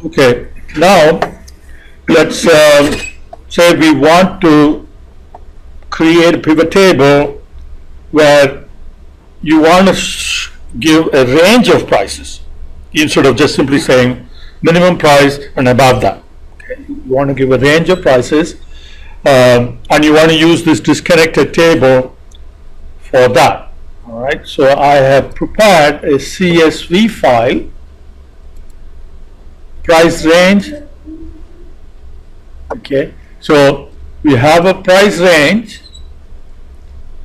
Okay, now let's say we want to create a pivot table where you want to give a range of prices instead of just simply saying minimum price and above that. Okay. You want to give a range of prices, and you want to use this disconnected table for that. All right, so I have prepared a CSV file, price range. Okay, so we have a price range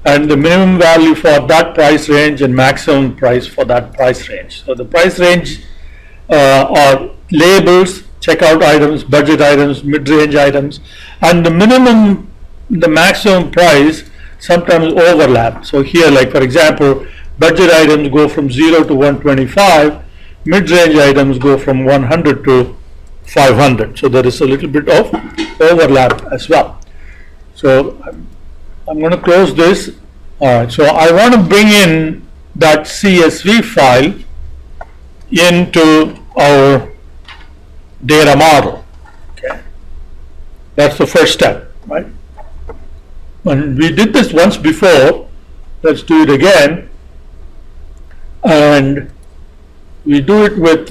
and the minimum value for that price range and maximum price for that price range. So the price range are labels, checkout items, budget items, mid-range items, and the minimum, the maximum price sometimes overlap. So here, like for example, budget items go from 0 to 125, mid-range items go from 100 to 500. So there is a little bit of overlap as well. So I'm going to close this. Alright, so I want to bring in that CSV file into our data model. Okay, that's the first step, right? And we did this once before. Let's do it again, and we do it with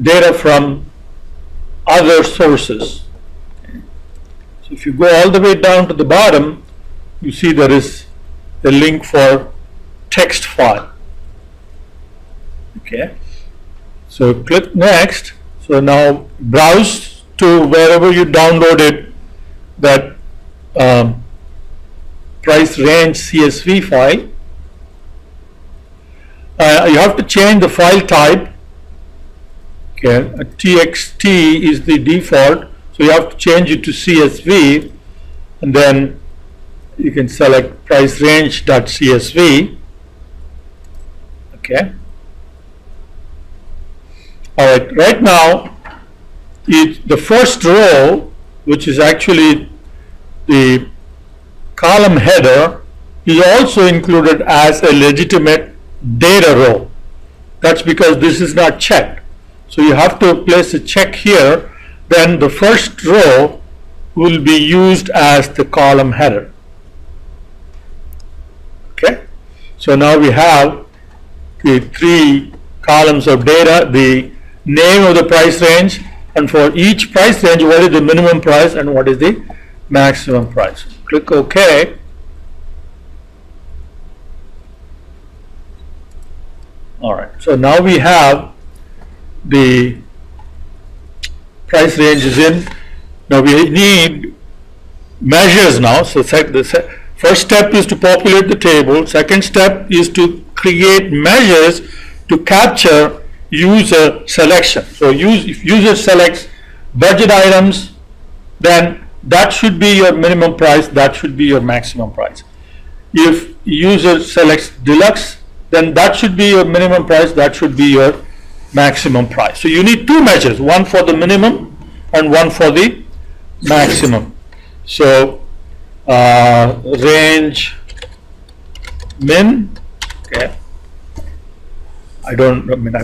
data from other sources. Okay. So if you go all the way down to the bottom, you see there is a link for text file. Okay, so click next. So now browse to wherever you downloaded that price range CSV file. You have to change the file type. Okay, a TXT is the default, so you have to change it to CSV, and then you can select price range.csv. Okay. All right. Right now, the first row, which is actually the column header, is also included as a legitimate data row. That's because this is not checked. So you have to place a check here. Then the first row will be used as the column header. Okay, so now we have the 3 columns of data, the name of the price range, and for each price range, what is the minimum price and what is the maximum price. Click OK. All right, so now we have the price range is in. Now we need measures now. So the first step is to populate the table. Second step is to create measures to capture user selection. So if user selects budget items, then that should be your minimum price, that should be your maximum price. If user selects deluxe, then that should be your minimum price, that should be your maximum price. So you need 2 measures, one for the minimum and one for the maximum. So range min. Okay, I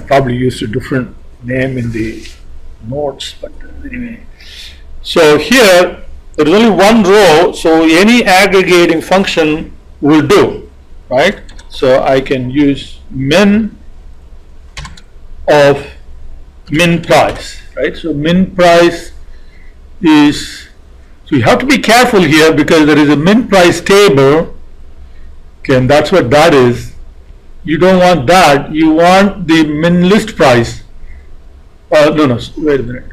probably used a different name in the notes, but anyway. So here there is only one row, so any aggregating function will do, right? So I can use min of min price, right? So min price is, so you have to be careful here because there is a min price table. Okay, and that's what that is. You don't want that. You want the min list price. No, wait a minute.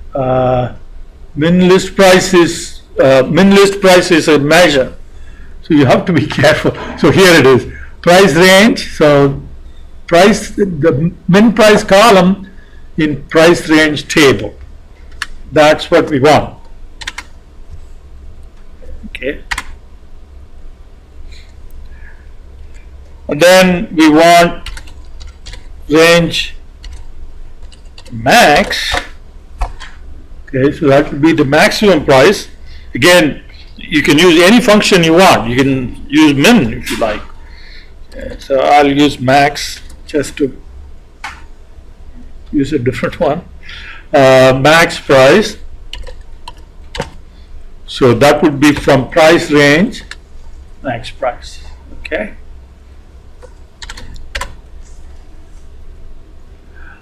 Min list price is a measure. So you have to be careful. So here it is. Price range. So price, the min price column in price range table. That's what we want. Okay. And then we want range max. Okay, so that will be the maximum price. Again, you can use any function you want. You can use min if you like. Okay, so I'll use max just to use a different one. Max price. So that would be from price range, max price. Okay.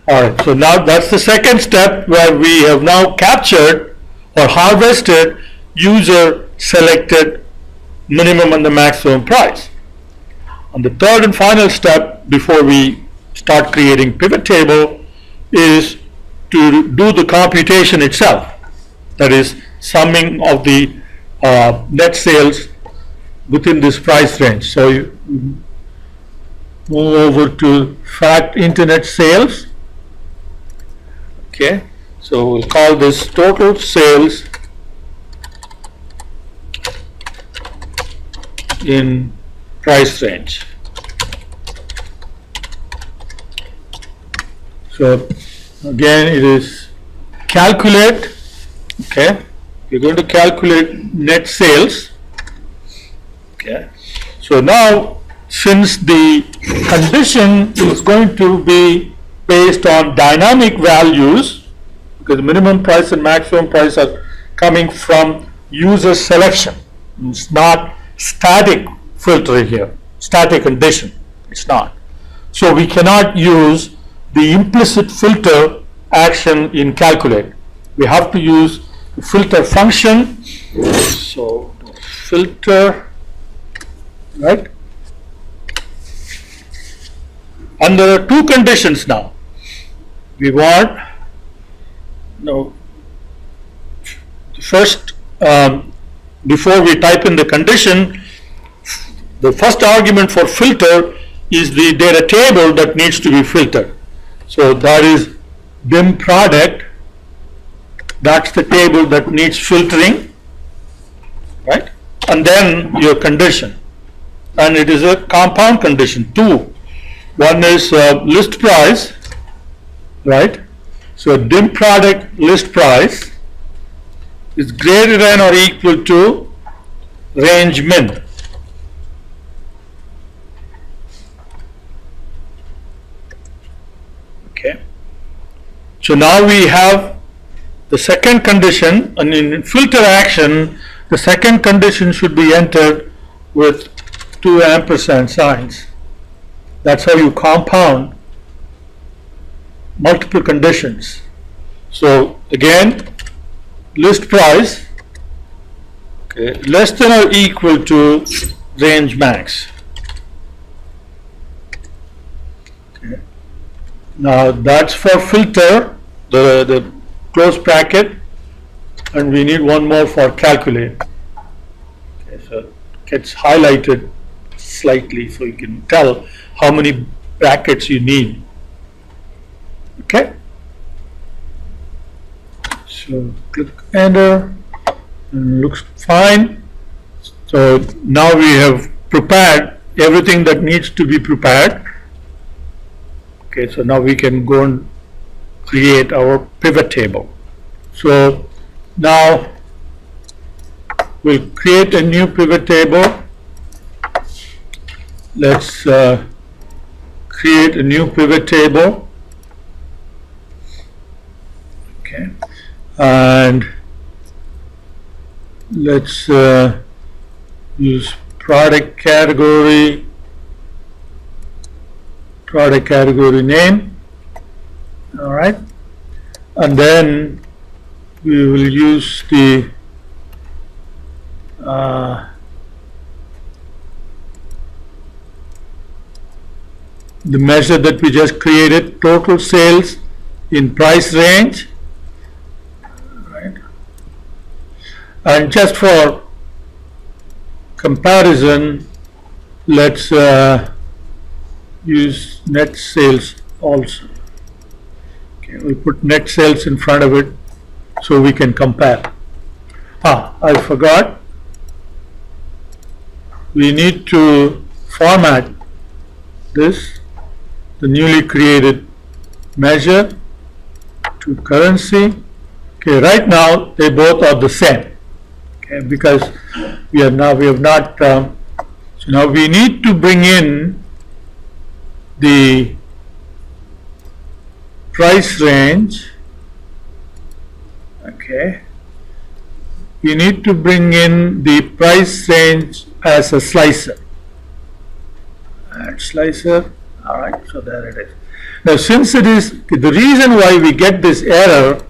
All right. So now that's the second step where we have now captured or harvested user selected minimum and the maximum price. And the third and final step before we start creating pivot table is to do the computation itself. That is summing of the net sales within this price range. So you move over to fact internet sales. Okay, so we'll call this total sales in price range. So again, it is calculate. Okay, you're going to calculate net sales. Okay, so now since the condition is going to be based on dynamic values, because the minimum price and maximum price are coming from user selection. It's not static filter here, static condition. It's not. So we cannot use the implicit filter action in calculate. We have to use the filter function. So filter, right? And there are two conditions now. We want, first, before we type in the condition, the first argument for filter is the data table that needs to be filtered. So that is dim product. That's the table that needs filtering, right? And then your condition, and it is a compound condition, two. One is list price, right? So dim product list price is greater than or equal to range min. Okay. So now we have the second condition, and in filter action, the second condition should be entered with two ampersand signs. That's how you compound multiple conditions. So again, list price, okay, less than or equal to range max. Okay. Now that's for filter, the close bracket, and we need one more for calculate. Okay, so it gets highlighted slightly so you can tell how many brackets you need. Okay, so click enter, and looks fine. So now we have prepared everything that needs to be prepared. Okay, so now we can go and create our pivot table. So now we'll create a new pivot table. Let's create a new pivot table. Okay, and let's use product category name. All right, and then we will use the measure that we just created, total sales in price range, right? And just for comparison, let's use net sales also. Okay, we'll put net sales in front of it so we can compare. I forgot. We need to format this, the newly created measure, to currency. Okay, right now they both are the same. Okay, because we have not. So now we need to bring in the price range, okay, we need to bring in the price range as a slicer. Add slicer. Alright, so there it is. Now since it is, the reason why we get this error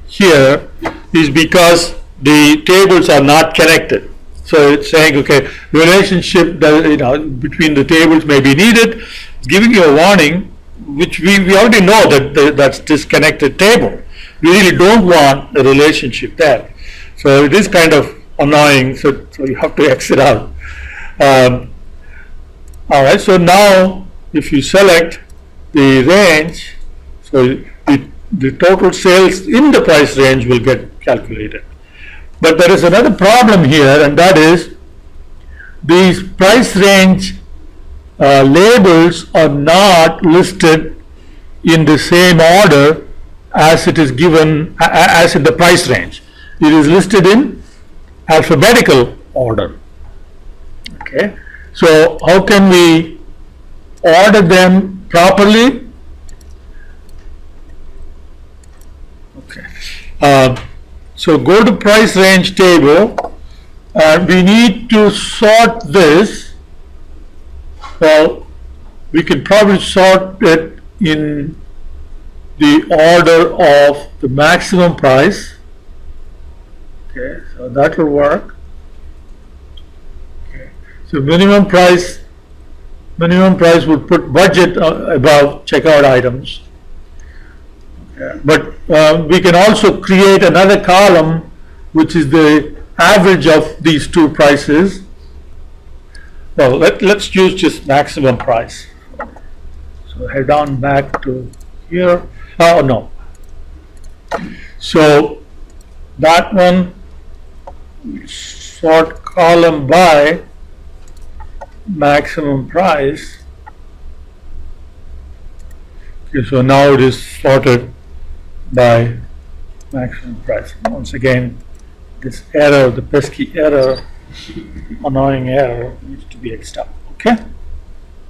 here is because the tables are not connected. So it's saying, okay, relationship between the tables may be needed. It's giving you a warning, which we already know that that's disconnected table. We really don't want a relationship there. So it is kind of annoying, so you have to exit out. Alright, so now if you select the range, so the total sales in the price range will get calculated. But there is another problem here, and that is these price range labels are not listed in the same order as it is given as in the price range. It is listed in alphabetical order. Okay, so how can we order them properly? Okay, so go to price range table, and we need to sort this. Well, we can probably sort it in the order of the maximum price. Okay, so that will work. Okay, so minimum price would put budget above checkout items. Okay, but we can also create another column which is the average of these two prices. Well, let's use just maximum price. So head on back to here. Oh no. So that one, sort column by maximum price. Okay, so now it is sorted by maximum price. Once again, this error, the pesky error, annoying error, needs to be X'd out. Okay.